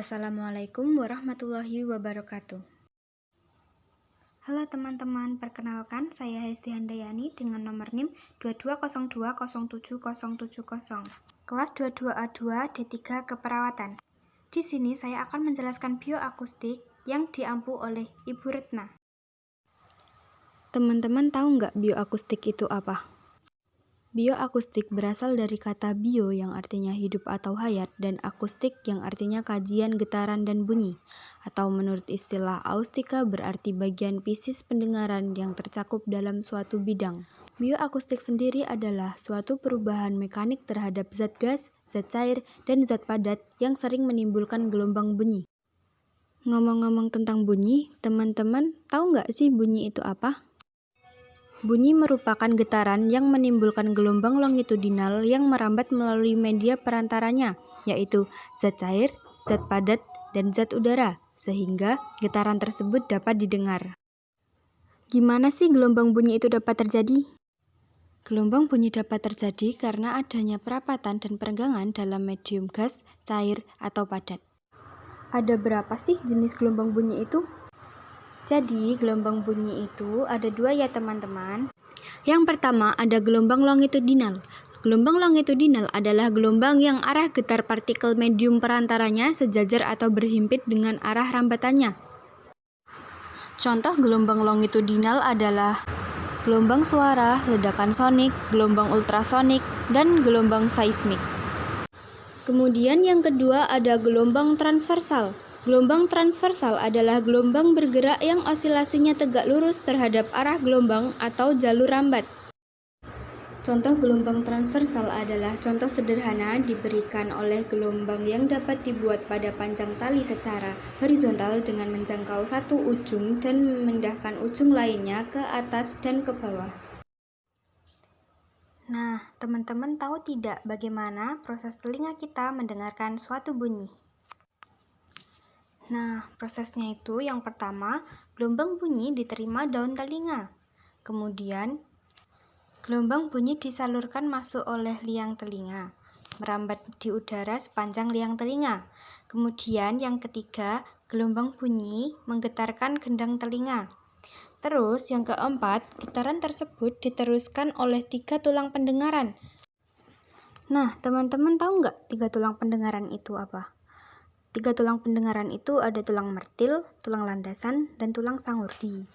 Assalamualaikum warahmatullahi wabarakatuh. Halo teman-teman, perkenalkan saya Hesti Handayani dengan nomor NIM 2202077070, kelas 22A2 D3 Keperawatan. Di sini saya akan menjelaskan bioakustik yang diampu oleh Ibu Retna. Teman-teman tahu nggak bioakustik itu apa? Bioakustik berasal dari kata bio yang artinya hidup atau hayat dan akustik yang artinya kajian getaran dan bunyi, atau menurut istilah akustika berarti bagian fisis pendengaran yang tercakup dalam suatu bidang. Bioakustik sendiri adalah suatu perubahan mekanik terhadap zat gas, zat cair, dan zat padat yang sering menimbulkan gelombang bunyi. Ngomong-ngomong tentang bunyi, teman-teman tahu nggak sih bunyi itu apa? Bunyi merupakan getaran yang menimbulkan gelombang longitudinal yang merambat melalui media perantaranya, yaitu zat cair, zat padat, dan zat udara, sehingga getaran tersebut dapat didengar. Gimana sih gelombang bunyi itu dapat terjadi? Gelombang bunyi dapat terjadi karena adanya perapatan dan perenggangan dalam medium gas, cair, atau padat. Ada berapa sih jenis gelombang bunyi itu? Jadi, gelombang bunyi itu ada dua ya teman-teman. Yang pertama ada gelombang longitudinal. Gelombang longitudinal adalah gelombang yang arah getar partikel medium perantaranya sejajar atau berhimpit dengan arah rambatannya. Contoh gelombang longitudinal adalah gelombang suara, ledakan sonik, gelombang ultrasonik, dan gelombang seismik. Kemudian yang kedua ada gelombang transversal. Gelombang transversal adalah gelombang bergerak yang osilasinya tegak lurus terhadap arah gelombang atau jalur rambat. Contoh gelombang transversal adalah contoh sederhana diberikan oleh gelombang yang dapat dibuat pada panjang tali secara horizontal dengan menjangkau satu ujung dan memindahkan ujung lainnya ke atas dan ke bawah. Nah, teman-teman tahu tidak bagaimana proses telinga kita mendengarkan suatu bunyi? Nah, prosesnya itu yang pertama, gelombang bunyi diterima daun telinga. Kemudian, gelombang bunyi disalurkan masuk oleh liang telinga, merambat di udara sepanjang liang telinga. Kemudian yang ketiga, gelombang bunyi menggetarkan gendang telinga. Terus yang keempat, getaran tersebut diteruskan oleh 3 tulang pendengaran. Nah, teman-teman tahu nggak 3 tulang pendengaran itu apa? 3 tulang pendengaran itu ada tulang mertil, tulang landasan, dan tulang sangurdi.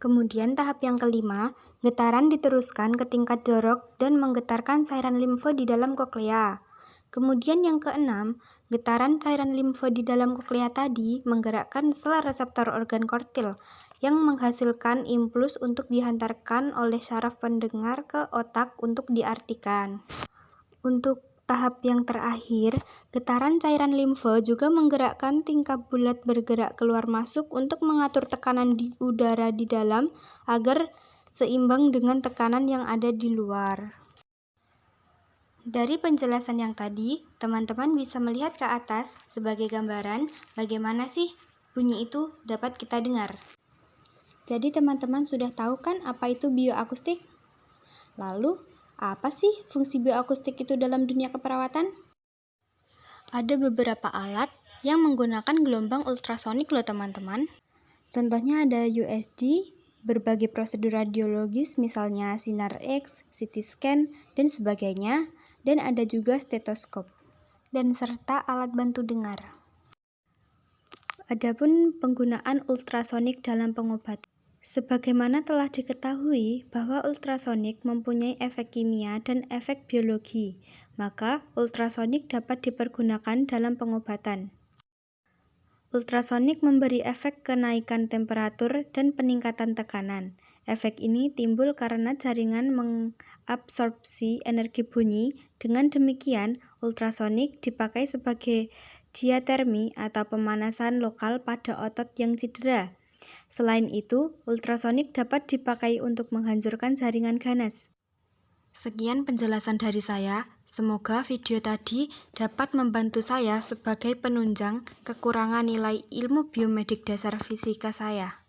Kemudian tahap yang kelima, getaran diteruskan ke tingkat dorok dan menggetarkan cairan limfe di dalam koklea. Kemudian yang keenam, getaran cairan limfe di dalam koklea tadi menggerakkan sel reseptor organ kortil yang menghasilkan impuls untuk dihantarkan oleh saraf pendengar ke otak untuk diartikan. Untuk tahap yang terakhir, getaran cairan limfe juga menggerakkan tingkap bulat bergerak keluar masuk untuk mengatur tekanan di udara di dalam agar seimbang dengan tekanan yang ada di luar. Dari penjelasan yang tadi, teman-teman bisa melihat ke atas sebagai gambaran bagaimana sih bunyi itu dapat kita dengar. Jadi teman-teman sudah tahu kan apa itu bioakustik? Lalu, apa sih fungsi bioakustik itu dalam dunia keperawatan? Ada beberapa alat yang menggunakan gelombang ultrasonik loh teman-teman. Contohnya ada USG, berbagai prosedur radiologis misalnya sinar X, CT scan, dan sebagainya, dan ada juga stetoskop, dan serta alat bantu dengar. Adapun penggunaan ultrasonik dalam pengobatan. Sebagaimana telah diketahui bahwa ultrasonik mempunyai efek kimia dan efek biologi, maka ultrasonik dapat dipergunakan dalam pengobatan. Ultrasonik memberi efek kenaikan temperatur dan peningkatan tekanan. Efek ini timbul karena jaringan mengabsorpsi energi bunyi. Dengan demikian, ultrasonik dipakai sebagai diatermi atau pemanasan lokal pada otot yang cedera. Selain itu, ultrasonik dapat dipakai untuk menghancurkan jaringan ganas. Sekian penjelasan dari saya. Semoga video tadi dapat membantu saya sebagai penunjang kekurangan nilai ilmu biomedik dasar fisika saya.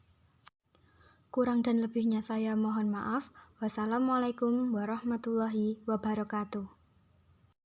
Kurang dan lebihnya saya mohon maaf. Wassalamualaikum warahmatullahi wabarakatuh.